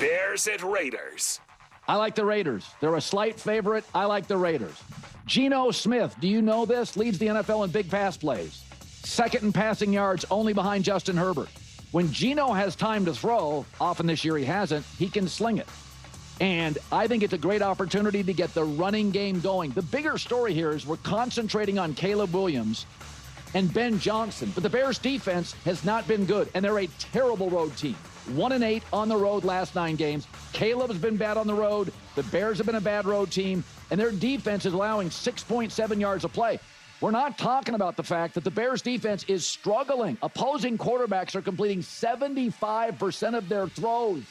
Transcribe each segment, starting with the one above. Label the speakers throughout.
Speaker 1: Bears at Raiders.
Speaker 2: I like the Raiders. They're a slight favorite. I like the Raiders. Geno Smith, do you know this? Leads the NFL in big pass plays. Second in passing yards, only behind Justin Herbert. When Geno has time to throw, often this year he hasn't, he can sling it. And I think it's a great opportunity to get the running game going. The bigger story here is we're concentrating on Caleb Williams and Ben Johnson. But the Bears defense has not been good, and they're a terrible road team. 1-8 on the road last 9 games. Caleb's been bad on the road. The Bears have been a bad road team, and their defense is allowing 6.7 yards a play. We're not talking about the fact that the Bears defense is struggling. Opposing quarterbacks are completing 75% of their throws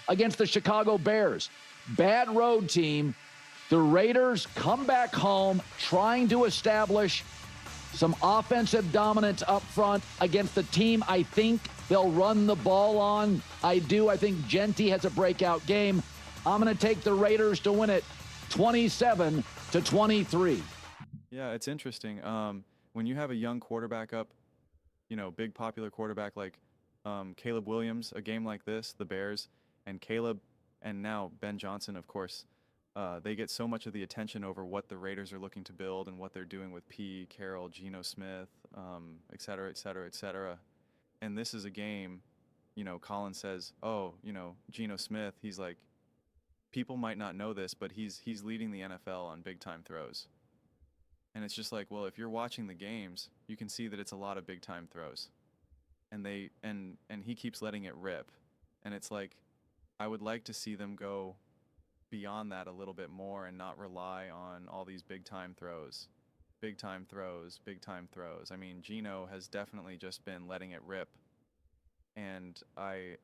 Speaker 2: against the Chicago Bears. Bad road team. The Raiders come back home trying to establish some offensive dominance up front against the team I think they'll run the ball on. I think Genti has a breakout game. I'm going to take the Raiders to win it 27-23.
Speaker 3: Yeah, it's interesting. When you have a young quarterback up, big popular quarterback like Caleb Williams, a game like this, the Bears, and Caleb, and now Ben Johnson, of course, they get so much of the attention over what the Raiders are looking to build and what they're doing with P, Carroll, Geno Smith, et cetera, et cetera, et cetera. And this is a game, Colin says, Geno Smith, he's like, people might not know this, but he's leading the NFL on big-time throws. And it's just like, well, if you're watching the games, you can see that it's a lot of big-time throws. And he keeps letting it rip. And it's like, I would like to see them go beyond that a little bit more and not rely on all these big-time throws. Big-time throws, big-time throws. I mean, Geno has definitely just been letting it rip. And I'd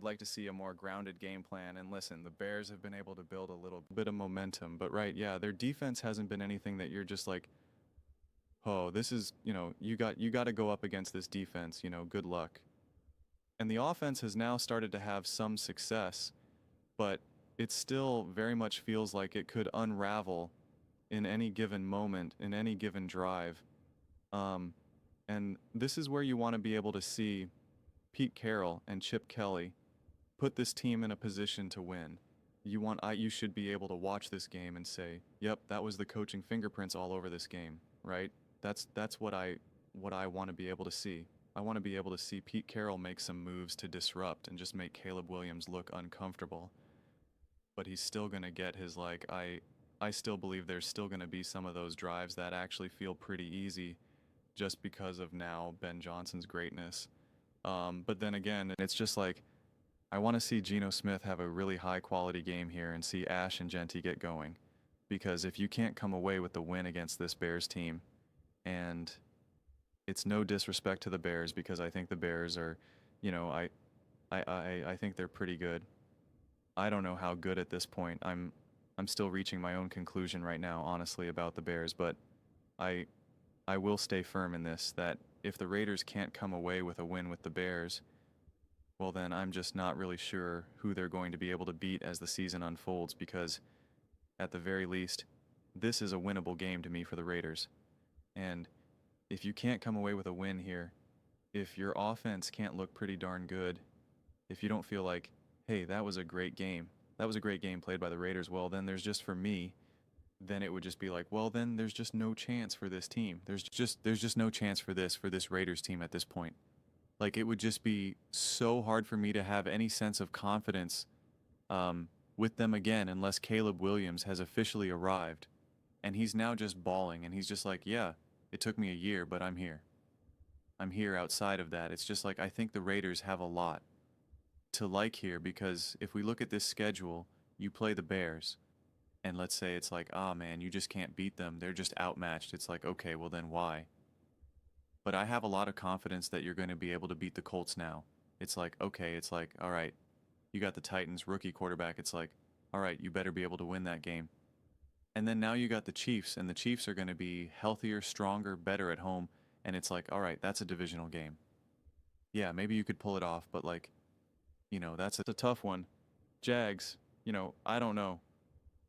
Speaker 3: like to see a more grounded game plan. And listen, the Bears have been able to build a little bit of momentum. But right, yeah, their defense hasn't been anything that you're just like, oh, this is, you got to go up against this defense, good luck. And the offense has now started to have some success, but it still very much feels like it could unravel in any given moment, in any given drive. And this is where you want to be able to see Pete Carroll and Chip Kelly put this team in a position to win. You should be able to watch this game and say, yep, that was the coaching fingerprints all over this game, right? That's what I want to be able to see. I want to be able to see Pete Carroll make some moves to disrupt and just make Caleb Williams look uncomfortable. But he's still going to get his, I still believe there's still going to be some of those drives that actually feel pretty easy just because of now Ben Johnson's greatness. But then again, it's just like, I want to see Geno Smith have a really high-quality game here and see Ash and Genti get going. Because if you can't come away with the win against this Bears team, and it's no disrespect to the Bears because I think the Bears are, I think they're pretty good. I don't know how good at this point. I'm still reaching my own conclusion right now, honestly, about the Bears, but I will stay firm in this, that if the Raiders can't come away with a win with the Bears, well then I'm just not really sure who they're going to be able to beat as the season unfolds, because at the very least, this is a winnable game to me for the Raiders. And if you can't come away with a win here, if your offense can't look pretty darn good, if you don't feel like, hey, that was a great game played by the Raiders, well, then there's just, for me, then it would just be like, well, then there's just no chance for this team. There's just no chance for this Raiders team at this point. Like, it would just be so hard for me to have any sense of confidence with them again unless Caleb Williams has officially arrived. And he's now just bawling, and he's just like, yeah, it took me a year, but I'm here. I'm here outside of that. It's just like, I think the Raiders have a lot to like here, because if we look at this schedule, you play the Bears, and let's say it's like, oh man, you just can't beat them. They're just outmatched. It's like, okay, well then why? But I have a lot of confidence that you're going to be able to beat the Colts now. It's like, okay, it's like, all right, you got the Titans rookie quarterback. It's like, all right, you better be able to win that game. And then now you got the Chiefs, and the Chiefs are going to be healthier, stronger, better at home. And it's like, all right, that's a divisional game. Yeah, maybe you could pull it off, but like, that's a tough one. Jags, I don't know.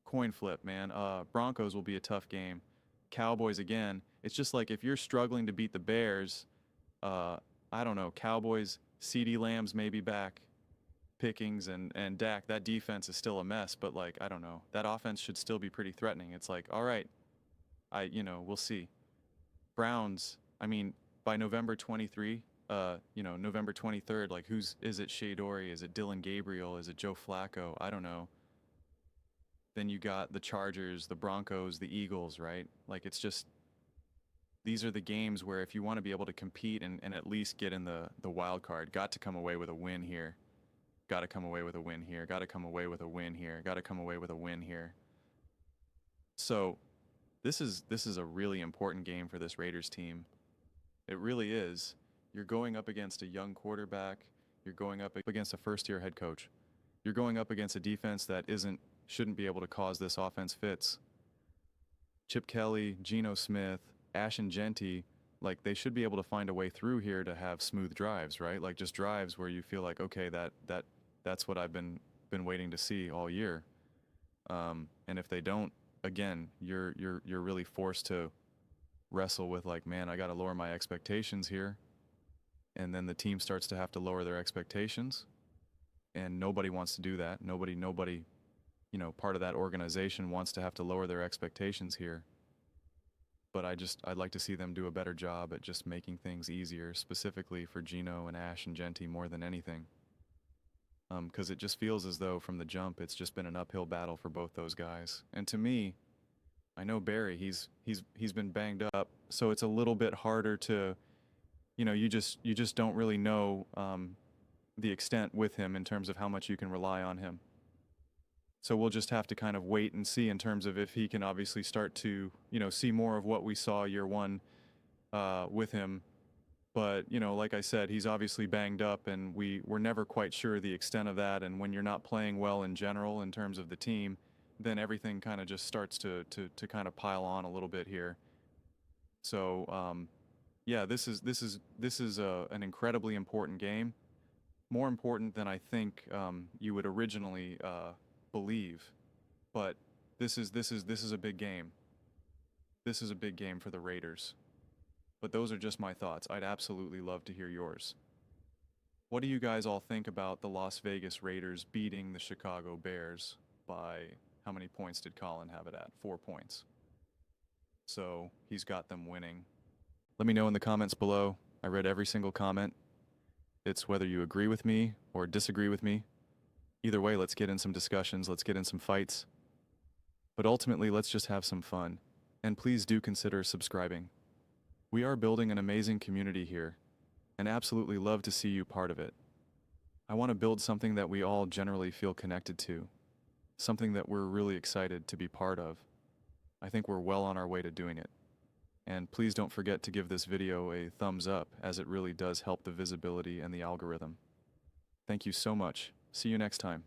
Speaker 3: Coin flip, man. Broncos will be a tough game. Cowboys again. It's just like, if you're struggling to beat the Bears, I don't know. Cowboys, CeeDee Lamb's maybe back. pickings and Dak, that defense is still a mess, but like, I don't know. That offense should still be pretty threatening. It's like, all right, we'll see. Browns, I mean, by November 23, November 23rd, like is it Shea Dory? Is it Dylan Gabriel? Is it Joe Flacco? I don't know. Then you got the Chargers, the Broncos, the Eagles, right? Like, it's just, these are the games where if you want to be able to compete and at least get in the wild card, got to come away with a win here. Got to come away with a win here. Got to come away with a win here. Got to come away with a win here. So this is a really important game for this Raiders team. It really is. You're going up against a young quarterback. You're going up against a first-year head coach. You're going up against a defense that shouldn't be able to cause this offense fits. Chip Kelly, Geno Smith, Ashton Jeanty, like, they should be able to find a way through here to have smooth drives, right? Like, just drives where you feel like, okay, that's what I've been waiting to see all year. And if they don't, again, you're really forced to wrestle with, like, man, I got to lower my expectations here. And then the team starts to have to lower their expectations, and nobody wants to do that. Nobody, part of that organization wants to have to lower their expectations here. But I'd like to see them do a better job at just making things easier, specifically for Geno and Ash and Jeanty more than anything. Because it just feels as though from the jump, it's just been an uphill battle for both those guys. And to me, I know Barry, he's been banged up, so it's a little bit harder to, you just don't really know the extent with him in terms of how much you can rely on him. So we'll just have to kind of wait and see in terms of if he can obviously start to, see more of what we saw year one with him. But, like I said, he's obviously banged up, and we're never quite sure the extent of that. And when you're not playing well in general in terms of the team, then everything kind of just starts to kind of pile on a little bit here. So, yeah, this is an incredibly important game, more important than I think you would originally believe. But this is a big game. This is a big game for the Raiders. But those are just my thoughts. I'd absolutely love to hear yours. What do you guys all think about the Las Vegas Raiders beating the Chicago Bears by, how many points did Colin have it at? 4 points. So he's got them winning. Let me know in the comments below. I read every single comment. It's whether you agree with me or disagree with me. Either way, let's get in some discussions. Let's get in some fights. But ultimately, let's just have some fun. And please do consider subscribing. We are building an amazing community here, and absolutely love to see you part of it. I want to build something that we all generally feel connected to, something that we're really excited to be part of. I think we're well on our way to doing it. And please don't forget to give this video a thumbs up, as it really does help the visibility and the algorithm. Thank you so much. See you next time.